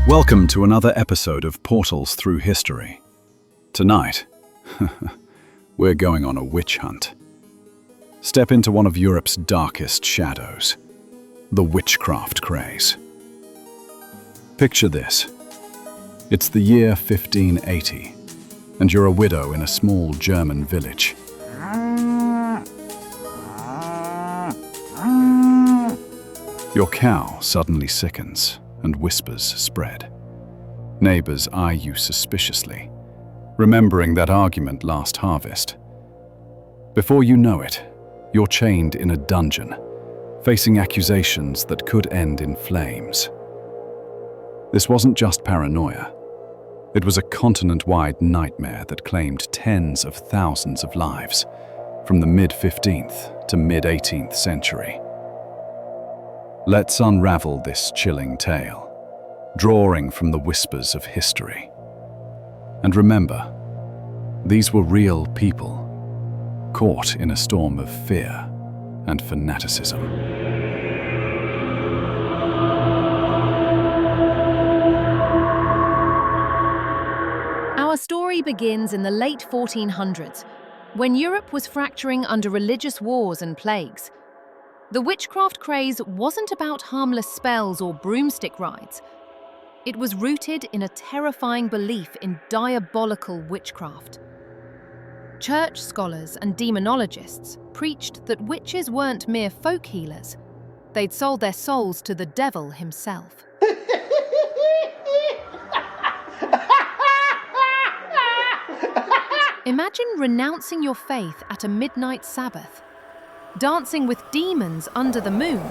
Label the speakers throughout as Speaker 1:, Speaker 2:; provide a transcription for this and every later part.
Speaker 1: Welcome to another episode of Portals Through History. Tonight, we're going on a witch hunt. Step into one of Europe's darkest shadows, the witchcraft craze. Picture this. It's the year 1580, and you're a widow in a small German village. Your cow suddenly sickens, and whispers spread. Neighbors eye you suspiciously, remembering that argument last harvest. Before you know it, you're chained in a dungeon, facing accusations that could end in flames. This wasn't just paranoia. It was a continent-wide nightmare that claimed tens of thousands of lives, from the mid-15th to mid-18th century. Let's unravel this chilling tale, drawing from the whispers of history. And remember, these were real people, caught in a storm of fear and fanaticism.
Speaker 2: Our story begins in the late 1400s, when Europe was fracturing under religious wars and plagues. The witchcraft craze wasn't about harmless spells or broomstick rides. It was rooted in a terrifying belief in diabolical witchcraft. Church scholars and demonologists preached that witches weren't mere folk healers. They'd sold their souls to the devil himself. Imagine renouncing your faith at a midnight Sabbath, dancing with demons under the moon,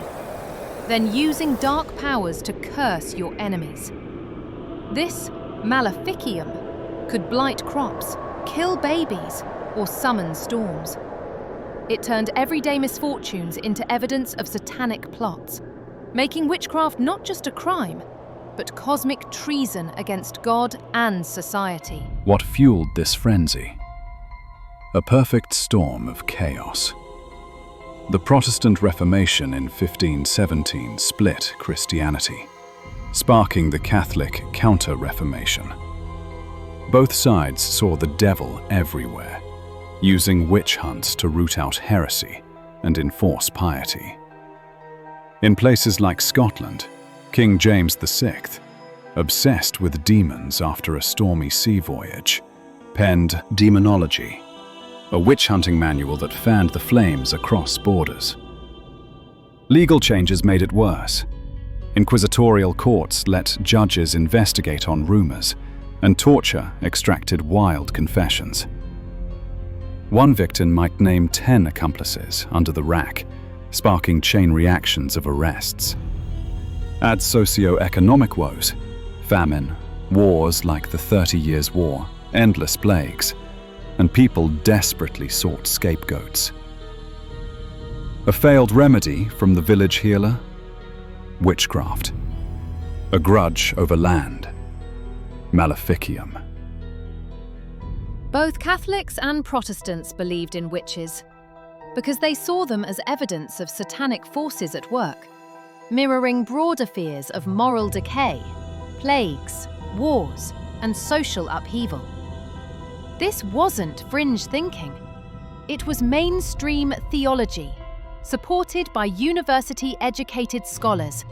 Speaker 2: then using dark powers to curse your enemies. This maleficium could blight crops, kill babies, or summon storms. It turned everyday misfortunes into evidence of satanic plots, making witchcraft not just a crime, but cosmic treason against God and society.
Speaker 1: What fueled this frenzy? A perfect storm of chaos. The Protestant Reformation in 1517 split Christianity, sparking the Catholic Counter-Reformation. Both sides saw the devil everywhere, using witch hunts to root out heresy and enforce piety. In places like Scotland, King James VI, obsessed with demons after a stormy sea voyage, penned Demonology, a witch-hunting manual that fanned the flames across borders. Legal changes made it worse. Inquisitorial courts let judges investigate on rumors, and torture extracted wild confessions. One victim might name 10 accomplices under the rack, sparking chain reactions of arrests. Add socio-economic woes, famine, wars like the 30 Years' War, endless plagues, and people desperately sought scapegoats. A failed remedy from the village healer? Witchcraft. A grudge over land? Maleficium.
Speaker 2: Both Catholics and Protestants believed in witches because they saw them as evidence of satanic forces at work, mirroring broader fears of moral decay, plagues, wars, and social upheaval. This wasn't fringe thinking. It was mainstream theology, supported by university-educated scholars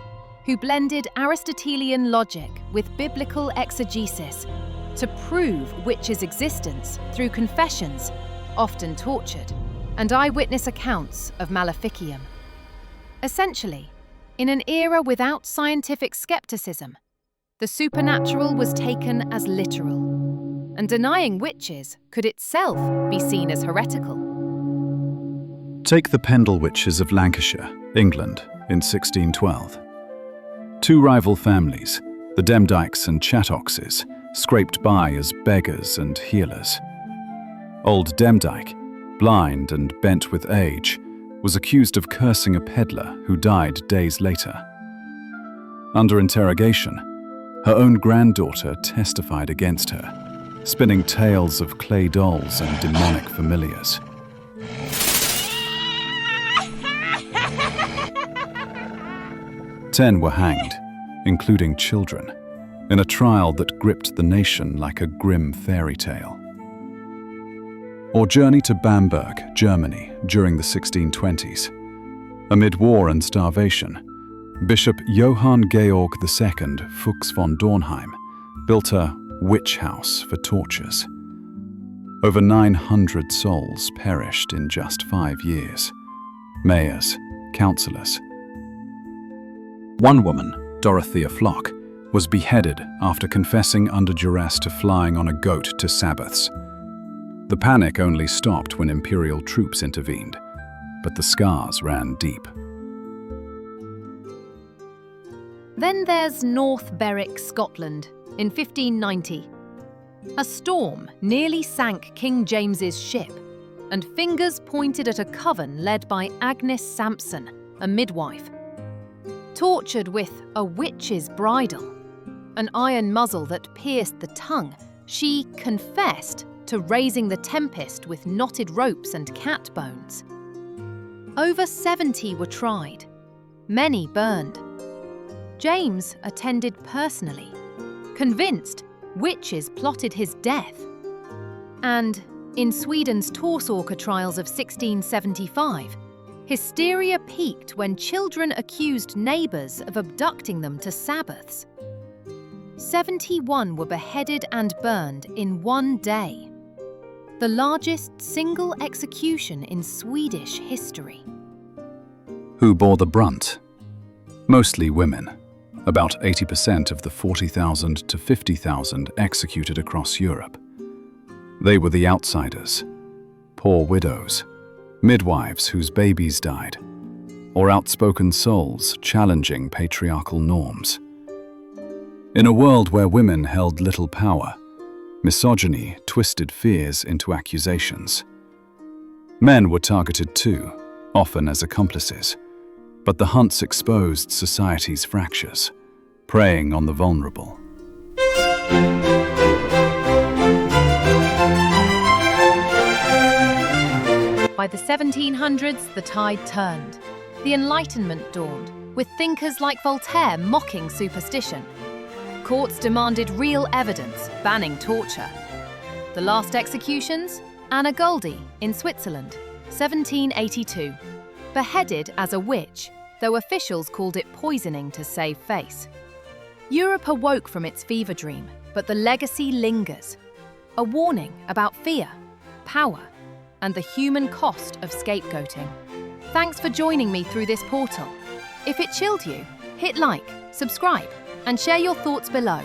Speaker 2: who blended Aristotelian logic with biblical exegesis to prove witches' existence through confessions, often tortured, and eyewitness accounts of maleficium. Essentially, in an era without scientific skepticism, the supernatural was taken as literal, and denying witches could itself be seen as heretical.
Speaker 1: Take the Pendle witches of Lancashire, England, in 1612. Two rival families, the Demdikes and Chattoxes, scraped by as beggars and healers. Old Demdike, blind and bent with age, was accused of cursing a peddler who died days later. Under interrogation, her own granddaughter testified against her, spinning tales of clay dolls and demonic familiars. 10 were hanged, including children, in a trial that gripped the nation like a grim fairy tale. Or journey to Bamberg, Germany, during the 1620s. Amid war and starvation, Bishop Johann Georg II Fuchs von Dornheim built a witch house for tortures. Over 900 souls perished in just 5 years. Mayors, councillors. One woman, Dorothea Flock, was beheaded after confessing under duress to flying on a goat to Sabbaths. The panic only stopped when imperial troops intervened, but the scars ran deep.
Speaker 2: Then there's North Berwick, Scotland, in 1590. A storm nearly sank King James's ship, and fingers pointed at a coven led by Agnes Sampson, a midwife. Tortured with a witch's bridle, an iron muzzle that pierced the tongue, she confessed to raising the tempest with knotted ropes and cat bones. Over 70 were tried, many burned. James attended personally, convinced witches plotted his death. And in Sweden's Torsåker trials of 1675, hysteria peaked when children accused neighbours of abducting them to Sabbaths. 71 were beheaded and burned in one day, the largest single execution in Swedish history.
Speaker 1: Who bore the brunt? Mostly women. About 80% of the 40,000 to 50,000 executed across Europe. They were the outsiders, poor widows, midwives whose babies died, or outspoken souls challenging patriarchal norms. In a world where women held little power, misogyny twisted fears into accusations. Men were targeted too, often as accomplices, but the hunts exposed society's fractures, preying on the vulnerable.
Speaker 2: By the 1700s, the tide turned. The Enlightenment dawned, with thinkers like Voltaire mocking superstition. Courts demanded real evidence, banning torture. The last executions? Anna Goldie in Switzerland, 1782. Beheaded as a witch, though officials called it poisoning to save face. Europe awoke from its fever dream, but the legacy lingers. A warning about fear, power, and the human cost of scapegoating. Thanks for joining me through this portal. If it chilled you, hit like, subscribe, and share your thoughts below.